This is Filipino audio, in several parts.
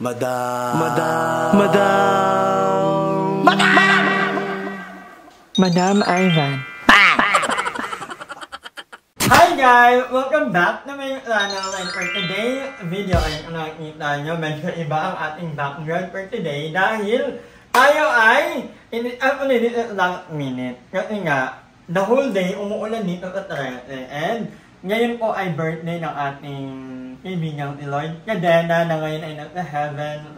Madam. Madam Ivan. Hi guys! Welcome back na may and for today video ay nakikita nyo medyo iba ang ating background for today dahil tayo ay lang minute kasi nga the whole day umuulan dito sa Trete and ngayon po ay birthday ng ating kaibigang si Lloyd Cadena na ngayon ay nasa heaven.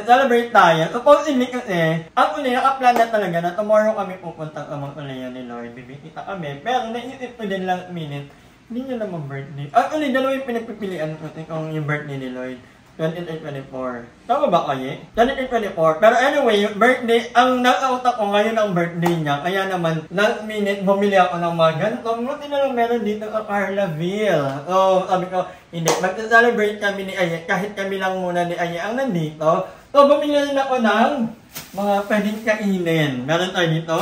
Celebrate tayo. Supposedly kasi, actually, naka-plan na talaga na tomorrow kami pupunta sa Mausoleo ni Lloyd. Bibisita kami. Pero naisip ko din lang minute, hindi niya naman birthday. Actually, dalawa yung pinagpipilian ko kung yung birthday ni Lloyd. 28-24. Tama ba kayo? 28-24. Pero anyway, yung birthday, ang nasa utak ko ngayon ang birthday niya. Kaya naman, last minute, bumili ako ng mga ganito. Buti na lang meron dito sa Carlaville. So, sabi ko, hindi, mag-celebrate kami ni Aye. Kahit kami lang muna ni Aye ang nandito. So, bumili rin ako ng mga pwedeng kainin. Meron tayo dito,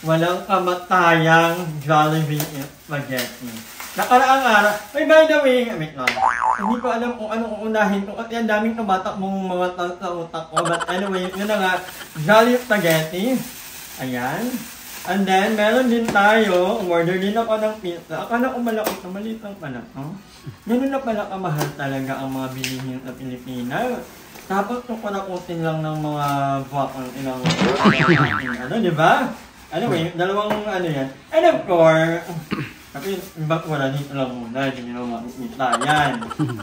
walang kamatayang Jollibee spaghetti. Nakaraang araw, by the way, wait lang. Hindi ko alam kung anong uunahin ko kasi ang daming tumatak mong mga sa utak ko. But anyway, yun na nga, Jolly Spaghetti. Ayan. And then, meron din tayo, umorder din ako ng pizza. Akala ko malaki ito, maliit lang pala. Ganun na pala kamahal talaga ang mga bilihin sa Pilipinas. Tapos, kukurakutin lang ng mga buwakang ilang di ba? Anyway, dalawang yan. And of course, kasi ba't wala dito lang muna, hindi nyo makikita yan.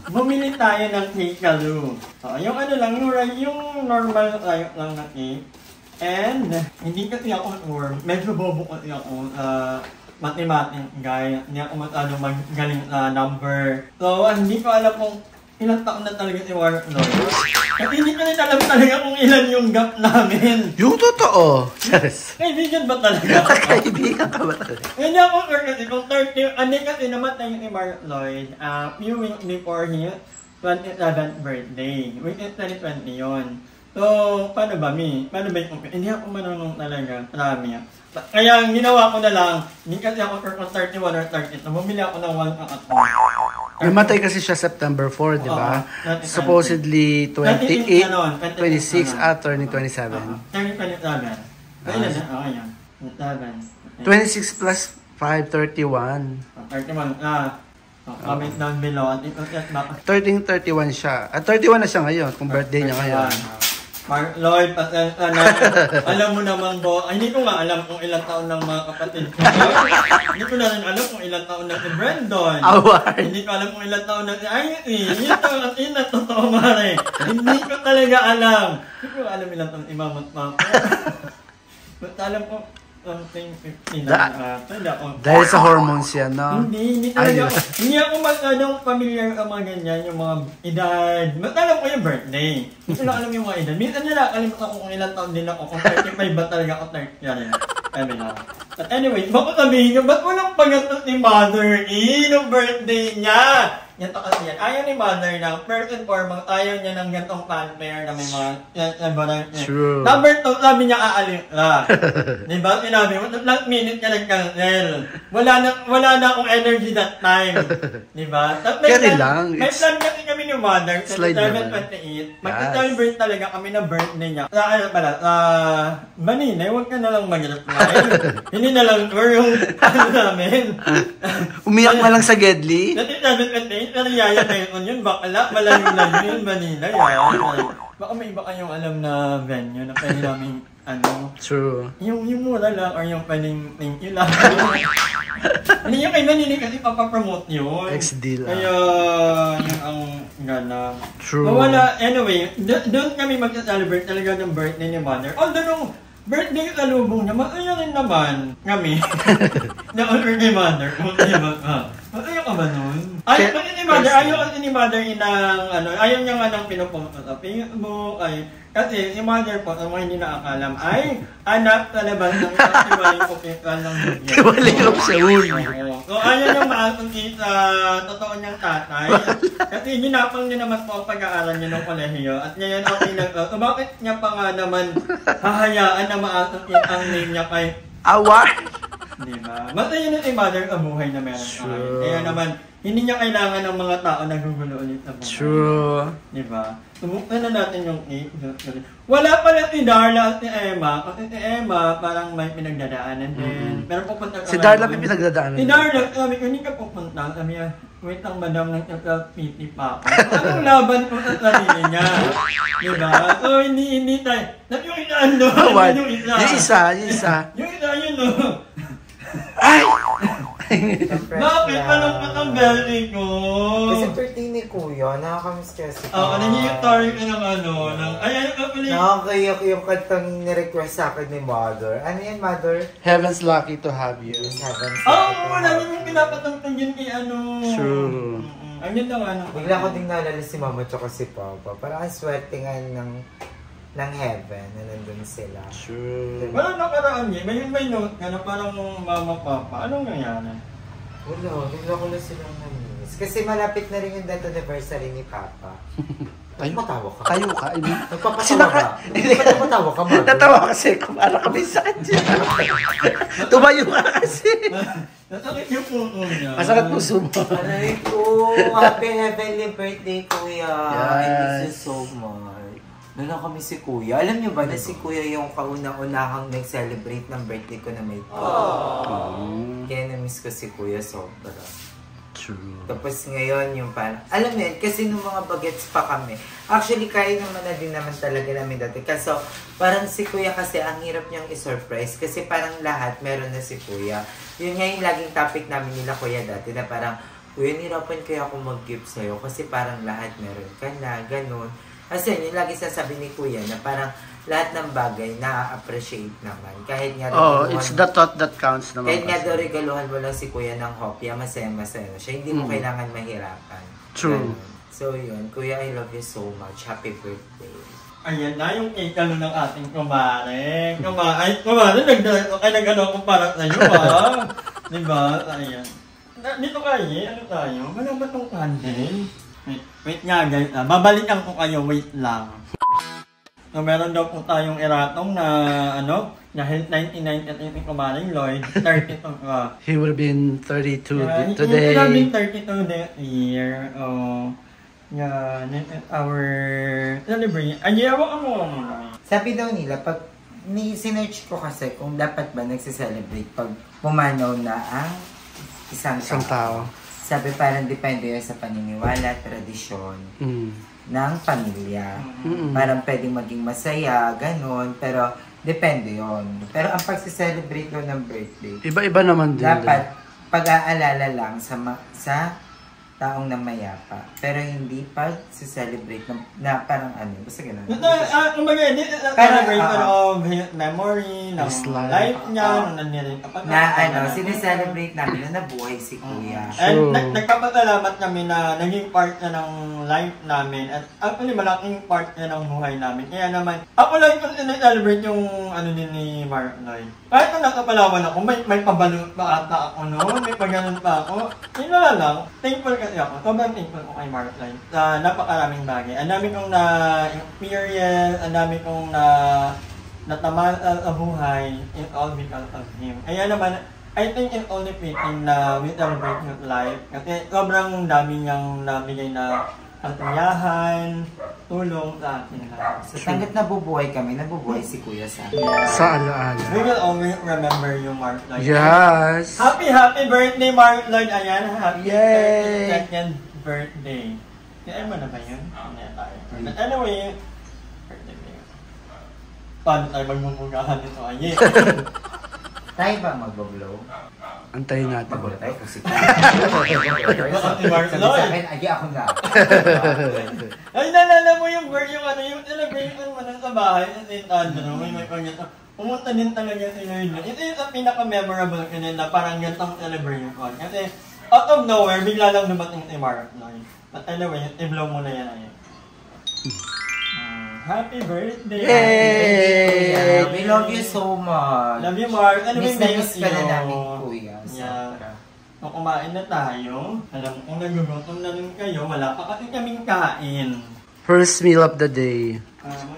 Bumili tayo ng Cake-A-Loo. So, yung lang, yung normal tayo lang na cake. And, hindi kasi ako medyo bobo kasi ako mathematics guy. Hindi ako masyadong magaling sa number. So, hindi ko alam kung ilang taon na talaga si Warren Lloyd. At hindi ko rin alam talaga kung ilan yung gap namin. Yung totoo. Yes. Kaibigan ba talaga? Kaibigan ka ba talaga? Hindi ako sure kasi kung 30, kasi namatay yung si Warren Lloyd few weeks before his 27th birthday. Which is 2020 yun. So, paano ba yung hindi ako marunong talaga. Marami. Kaya ang ginawa ko na lang, hindi kasi ako sure kung 31 or 30. So, bumili ako ng 1 kakatong. Namatay kasi siya September 4, di ba? Supposedly 26 turning 27. Turning 27. Kailan na? Oo, yan. 26 plus 5, 31. 31, comment down below. At ito 31 siya. At 31 na siya ngayon, kung birthday niya ngayon. Lloyd, alam mo naman po, hindi ko nga alam kung ilang taon ng mga kapatid ko. Hindi ko na rin alam kung ilang taon na si Brandon. Hindi ko alam kung ilang taon na si Ivy. Yun na totoo mare. Hindi ko talaga alam. Hindi ko alam ilang taon si Mama at Papa. But alam ko, something 15 na dahil sa hormones yan, no? Hindi talaga. Hindi ako masyadong familiar sa mga ganyan, yung mga edad. Mas alam ko yung birthday. Hindi ko lang alam yung mga edad. Minsan nila, kalimutan ko kung ilang taon din ako. Kung 35 ba talaga ako 30 yan. Sabi na. But anyway, baka sabihin nyo, ba't walang pagatot ni Mother E nung birthday niya? Ganito kasi yan. Ayaw ni Mother na, first and foremost, ayaw niya ng gantong fanfare na may mga True. Number 2, sabi niya aalis na. Diba? Sinabi mo, last minute ka nag-cancel. Wala na akong energy that time. Diba? Kaya lang. May plan kasi kami ni Mother sa Slide 7/28. Mag-celebrate talaga kami ng birthday niya. Manina, huwag ka na lang mag-reply. Hindi na lang, yung namin. Umiyak na lang sa Gedli? Dati 7/28, pero yaya kayo yun, bakla, malayo-layo yun, Manila, yaya. Baka may iba kayong alam na venue na pwede namin, True. Yung mura lang, or yung pwedeng thank you lang. Hindi yung kay Manila kasi papapromote yun. XD lang. Kaya, yun ang gana. True. Mawala, anyway, doon kami mag-celebrate talaga ng birthday ni Mother. Although nung birthday ka lubong niya, masaya rin naman kami. Na-order kay Mother. Masaya ka ba nun? Ayaw kasi ni Mother ayaw niya nga nang pinupunta sa Facebook, kasi si Mother po, ang mga hindi nakakalam, ay anak sa labas ng tiwaling opisyal ng Bugyan. Tiwaling opisyal. So ayaw niyang maasungki sa totoo niyang tatay. Kasi ginapang niya naman po ang pag-aaral niya ng kolehiyo. At ngayon ang so bakit niya pa nga naman hahayaan na maasungki ang name niya kay Diba? Masaya na si mother ang buhay na meron tayo. Kaya naman, hindi niya kailangan ng mga tao na gugulo ulit sa buhay. True. Diba? Sumukta na natin yung wala pala si Darla at si Emma. Kasi si Emma parang may pinagdadaanan din. Pero pupunta ka Si Darla may pinagdadaanan. Si Darla, sabi ko, hindi ka pupunta. Sabi niya, wait lang madam, nag-PT pa ako. Anong laban ko sa sarili niya? Diba? So, hindi tayo. Yung isa, ano? Yung isa. Yung isa, yun, no? Ay! Bakit? Malungkot ang belly ko? Kasi 13 ni Kuya, nakakamiss kasi. Oo, nangyayari ka ng ano, ayan ka pala. Nakakayak yung kantang nirequest sa akin ni Mother. Ano yan, Mother? Heaven's lucky to have you. Wala yung pinapatangtang yun kay ano. True. Ang yun lang ano. Bigla ko ding naalala si Mama tsaka si Papa. Parang ang swertingan ng heaven na nandun sila. True. Walang nakaraan niya. May note ka na parang mama, papa. Anong nangyari? Wala, bigla ko na silang namiss. Kasi malapit na rin yung death anniversary ni Papa. Nagpatawa ka? Tayo ka. Nagpapatawa ka? Nagpapatawa ka, Mother? Natawa kasi kung para kami sa kanya. Tumayo ka kasi. Nasakit yung puso niya. Masakit puso mo. Aray ko, happy heavenly birthday, Kuya. I miss you so much. Nala kami si Kuya. Alam niyo ba na si Kuya yung kauna-unahang nag-celebrate ng birthday ko na may Kaya na-miss ko si Kuya sobra. True. Tapos ngayon yung parang, alam mo yan, kasi nung mga bagets pa kami, actually kaya naman na din naman talaga namin dati. Kaso parang si Kuya kasi ang hirap niyang i-surprise kasi parang lahat meron na si Kuya. Yun nga yung laging topic namin nila Kuya dati na parang, Kuya, nirapan kaya ako mag-gift sa'yo kasi parang lahat meron ka na, ganun. Kasi yun, yung lagi sasabi ni Kuya na parang lahat ng bagay na-appreciate naman. Kahit nga it's the thought that counts naman. Kahit nga daw regaluhan mo lang si Kuya ng hopya, masaya-masaya siya. Hindi mo kailangan mahirapan. True. Ganun. So yun, Kuya, I love you so much. Happy birthday. Ayan na yung cake ng ating kumare. Kumare, nag-ano ko para sa'yo, ha? Diba? Ayan. Dito kayo, ano tayo? Walang ba itong candle? Wait nga guys, babalikan ko kayo, wait lang. So meron daw po tayong eratong na ano, dahil 99 at yung kumaring Lloyd, 32 ka. He will be in 32 Yeah, today. He will be 32 this year. Yeah, this is our celebration. Ayaw mo muna. Sabi daw nila, pag sinerch ko kasi kung dapat ba nagsiselebrate pag pumanaw na ang isang tao. Sabi parang depende yun sa paniniwala, tradisyon ng pamilya. Parang pwedeng maging masaya, ganun. Pero depende yon. Pero ang pagsiselebrate ko ng birthday, Iba-iba naman din. dapat pag-aalala lang sa taong namayapa. Pero hindi pag-celebrate na parang ano, basta ganun. Kumbaga, this is a celebration of his memory, ng life niya, nung nandiyan kapag sineselebrate namin na nabuhay si Kuya. And nagpapasalamat kami na naging part na ng life namin. At actually, malaking part na ng buhay namin. Kaya naman, ako lang kung sineselebrate yung ano din ni Mark Lloyd. Kahit kung nasa Palawan ako, may pabalot pa ata ako noon, may paganon pa ako. Yun na lang, thankful kasi ako. Sobrang thankful ko kay Mark Lloyd. Napakaraming bagay. Ang dami kong na-experience, ang dami kong natamaan sa buhay, it's all because of him. Kaya naman, I think it's only fitting na we celebrate his life. Kasi sobrang dami niyang nabigay na kasiyahan, tulong sa atin lahat. So, hanggat nabubuhay kami, nabubuhay si Kuya sa akin. Sa alaala. We will always remember you, Mark Lloyd. Yes! Happy birthday, Mark Lloyd! Ayan, happy 32nd birthday. Kaya mo na ba yun? Hindi tayo. But anyway, birthday mo yun. Paano tayo magmumugahan nito? Ayan. Tayo ba mag-blow? Antayin natin. Mag-blow tayo kasi. Si Mark Sabi sa Lloyd. akin, agi ako na. Ay, nalala mo yung celebration mo na sa bahay sa St. Andrew, may pagkita. Pumunta din talaga si Lloyd. Ito yung pinaka-memorable ko na parang gantong celebration. Kasi out of nowhere, bigla lang dumating si Mark Lloyd. But anyway, i-blow mo na yan. Happy birthday! Yay! We love you so much. Love you, Mark. Anyway, miss na miss ka na namin, Kuya. Yeah. So, kumain na tayo. Alam kung nagugutom na rin kayo, wala pa kasi kaming kain. First meal of the day.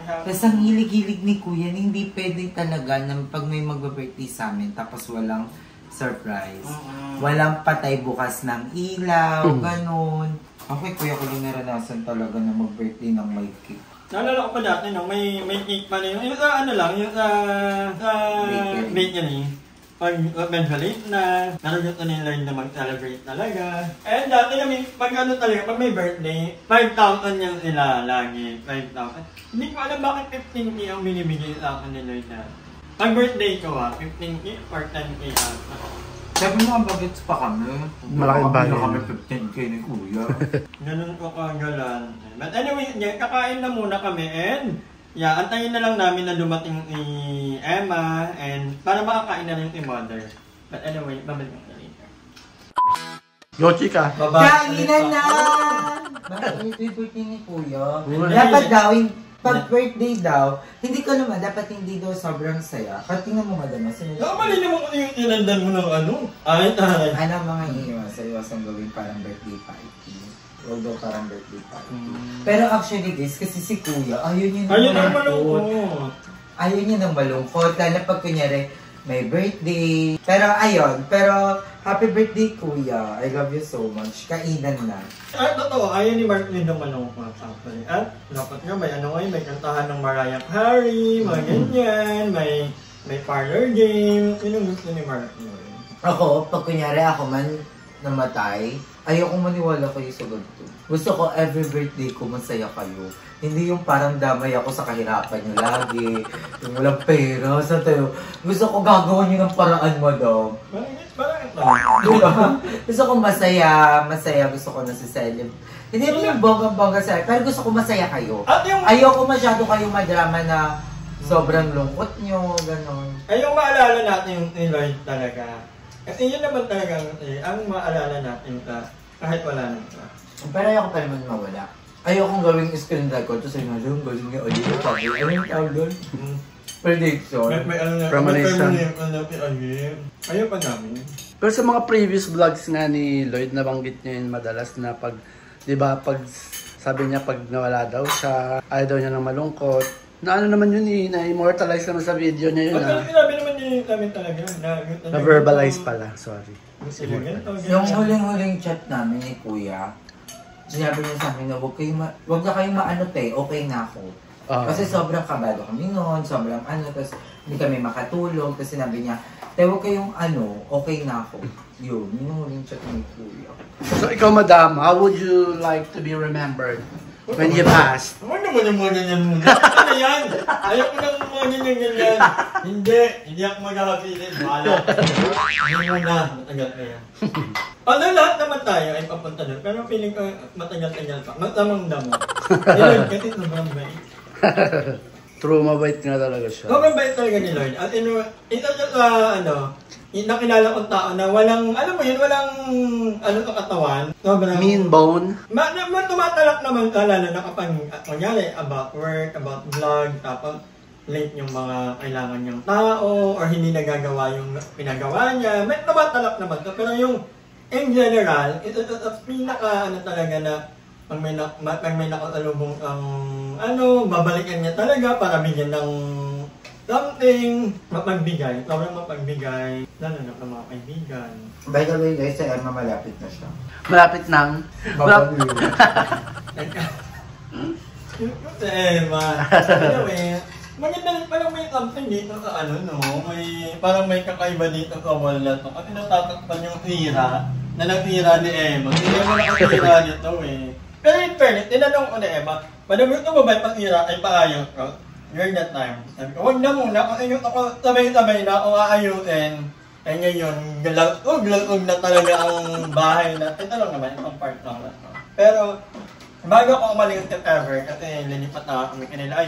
Tapos ang hilig-hilig ni Kuya, hindi pwede talaga na pag may magba-birthday sa amin, tapos walang surprise. Walang patay bukas ng ilaw, ganun. Okay, kuya ko lang naranasan talaga na mag-birthday ng may cake. Naalala ko pa dati, no? May cake pa rin. Yung sa ano lang, yung sa bakery. Pag medyo late na, narugot na nila na mag-celebrate talaga. And dati kami, pag ano talaga, pag may birthday, 5,000 yung sila lagi. 5,000. Hindi ko alam bakit 15K ang binibigay sa akin nila na. Pag birthday ko 15K or 10K ata. Sabi mo, bagets pa kami. Malaking bagay. Kami 15K ni kuya. Ganun ko kagalan. But anyway, kakain na muna kami and antayin na lang namin na dumating si Emma and para makakain na rin si Mother. But anyway, babalik na later. Go, chika! Kainan na! Bakit ito birthday ni kuya? Dapat gawin, pag birthday daw, hindi ko naman, dapat hindi daw sobrang saya. Tingnan mo madama, Mali naman kung yung inandan mo ng ano. Ay, taray. Ano mga iwasan gawin parang birthday party. Huwag daw parang birthday party. Pero actually guys, kasi si kuya, ayaw niya ng malungkot. Ayaw niya ng malungkot. Lalo pag kunyari, may birthday. Pero ayun, happy birthday kuya. I love you so much. Kainan na. Totoo, ayaw ni Mark din ng malungkot actually. At dapat nga may may kantahan ng Mariah Carey, mga ganyan, may parlor game. Yun ang gusto ni Mark yun. Ako, pag kunyari ako man namatay, ayoko maniwala kayo sa ganito. Gusto ko every birthday ko masaya kayo. Hindi yung parang damay ako sa kahirapan nyo lagi. Yung walang pera. Sa tayo. Gusto ko gagawin nyo ng paraan mo daw. Parang Gusto ko masaya. Gusto ko nasiselib. Hindi mo yung bonggang-bongga sa'yo. Pero gusto ko masaya kayo. Ayoko masyado kayo madrama na sobrang lungkot nyo. Ganon. Ayong maalala natin yung Lloyd talaga. Kasi yun naman talaga ang maalala natin kahit wala nang ito. Pero ayoko pa naman mawala. Ayokong gawing screen record to sa inyo. Yung galing niya ulit. Anong tawag doon? Prediction. May ano na. Premonition. Ayaw pa namin. Pero sa mga previous vlogs nga ni Lloyd, nabanggit niya yun madalas na pag, di ba, pag sabi niya pag nawala daw siya, ayaw daw niya ng malungkot. Na ano naman yun na-immortalize naman sa video niya yun. Sinabi naman niya namin talaga. Na-verbalize pala, sorry. Yung huling-huling chat namin ni Kuya, sinabi niya sa amin na huwag na kayong maano okay na ako. Kasi sobrang kabado kami noon, sobrang tapos hindi kami makatulog. Tapos sinabi niya, huwag kayong okay na ako. Yun, yung huling chat ni Kuya. So ikaw madam, how would you like to be remembered when you passed? Huwag naman yung mga ganyan muna. Ano yan? Ayaw ko lang mga ganyan. Hindi ako magkakapitin. Bahala. Hindi mo na. Matagal na yan. Lahat naman tayo ay papunta doon. Pero feeling ko matagal-tagal pa. Matamang damo. Yun, kasi sobrang bait. True, mabait nga talaga siya. Sobrang bait talaga ni Lloyd. At ito nakilala kong tao na walang, alam mo yun, walang katawan. Sobrang Mean bone. Tumatalak naman lalo na kapag, kunyari, about work, about vlog, tapos late yung mga kailangan niyang tao, or hindi nagagawa yung pinagawa niya. May tumatalak naman. Pero yung, in general, ito pinaka, talaga na, pag may nakasalubong babalikan niya talaga para bigyan ng something, mapagbigay, sobrang mapagbigay, lalo na sa mga kaibigan. By the way guys, si Emma malapit na siya. Malapit nang? Si Emma. Anyway, maganda rin parang may something dito sa parang may kakaiba dito sa wall na to. Kasi natatakpan yung tira na nagtira ni Emma. Hindi naman nakatira niya to Pero in fairness, tinanong ko ni Emma, madami ito ba ba pang-ira ay paayos ko? During that time, sabi ko, huwag na muna, kung inyo ako sabay-sabay na ako aayusin. Eh ngayon, galagog na talaga ang bahay na, ito lang naman, ang part lang na. Pero, bago ako umalis if ever, kasi lilipat na kami kanila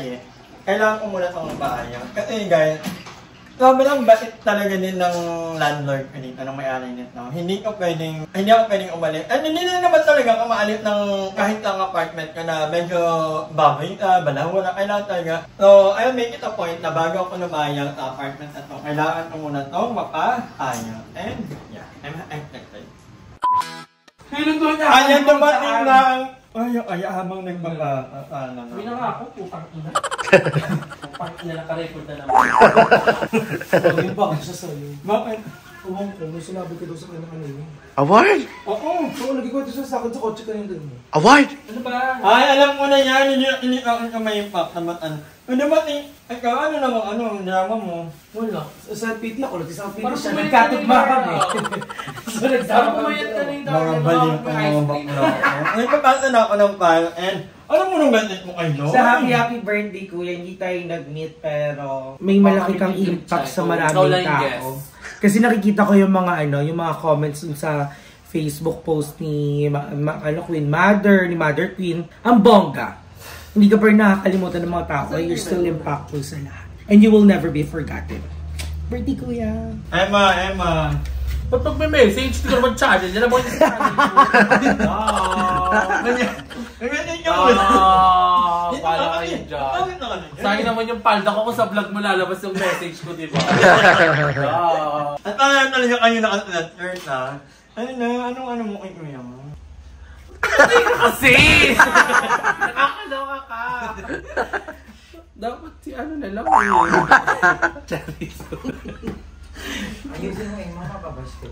kailangan ko muna itong paayos. Kasi guys, sobrang bait talaga din ng landlord ko dito, ng may-ari nito. Hindi ako pwedeng umalis. Hindi na naman talaga ako maalis ng kahit ang apartment ko na medyo baboy, balaw, wala kailangan talaga. So, I'll make it a point na bago ako lumayang sa apartment na to, kailangan ko muna itong mapaayos. And, yeah, I'm excited. Ayan dumating lang! Ay, habang nagbaka, Binangako, putang ina. Putang ina, naka-record na naman. Yung bakit siya sa'yo. Bakit? Uwang ko, may sinabi ka daw sa kanya kanina. Award? Oo, nagkikwento siya sa akin sa kotse kanina din mo. Award? Ano ba? Ay, alam ko na yan. Hindi ako kamay pa naman ano. Ano ba ikaw, ano naman, drama mo? Wala. Sa PT ako, nag-isang PT Parang siya. pumayat Nagkatugma ka kami. So, nagsama kami. Mga baliw pa mga bakla. Ay, papasa na ako ng file and alam mo nung ganit mo kayo? Sa happy birthday kuya, hindi tayo nag-meet pero may malaki kang impact sa maraming tao. Kasi nakikita ko yung mga yung mga comments dun sa Facebook post ni Queen Mother, ni Mother Queen, ang bongga. Hindi ka pa rin nakakalimutan ng mga tao, you're still impactful sa lahat. And you will never be forgotten. Birthday kuya. Emma. Ba't pag may message, hindi ko naman channel. Yan naman yung channel ko. Ganyan ka mo. Pala kayo dyan. Sayang naman yung palda ko kung sa vlog mo lalabas yung message ko, di ba? At parang talaga kayo naka-shirt na. Ano mo kayo kuya mo? Kasi! Nakakaloka ka! Dapat si ano na lang yun. Charis. Ayusin mo yung mga kabash ko.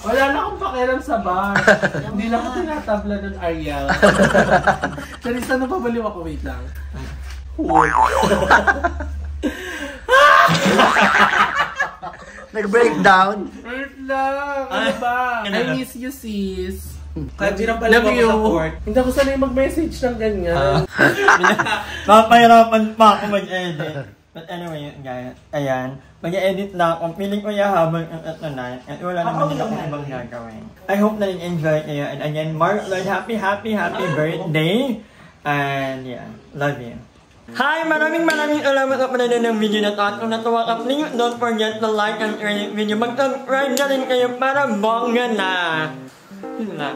Wala na akong pakialam sa bar. Hindi lang ako tinatabla ng Ariel. Charis, ano pabaliw ako? Wait lang. Nag-breakdown. Wait lang! Ano ba? I miss you, sis. Kahit pinapalag ako sa court. Hindi ako sanay mag-message ng ganyan. Papahirapan pa ako mag-edit. But anyway, guys, ayan. Mag-edit na ako. Feeling ko habang at wala naman din akong ibang gagawin. I hope na enjoy kayo. And again, Marlon, happy birthday. And yeah, love you. Hi! Maraming salamat sa panonood ng video na to. At kung natuwa ka, please don't forget to like and share the video. Mag-subscribe na rin kayo para bongga na. Yun lang.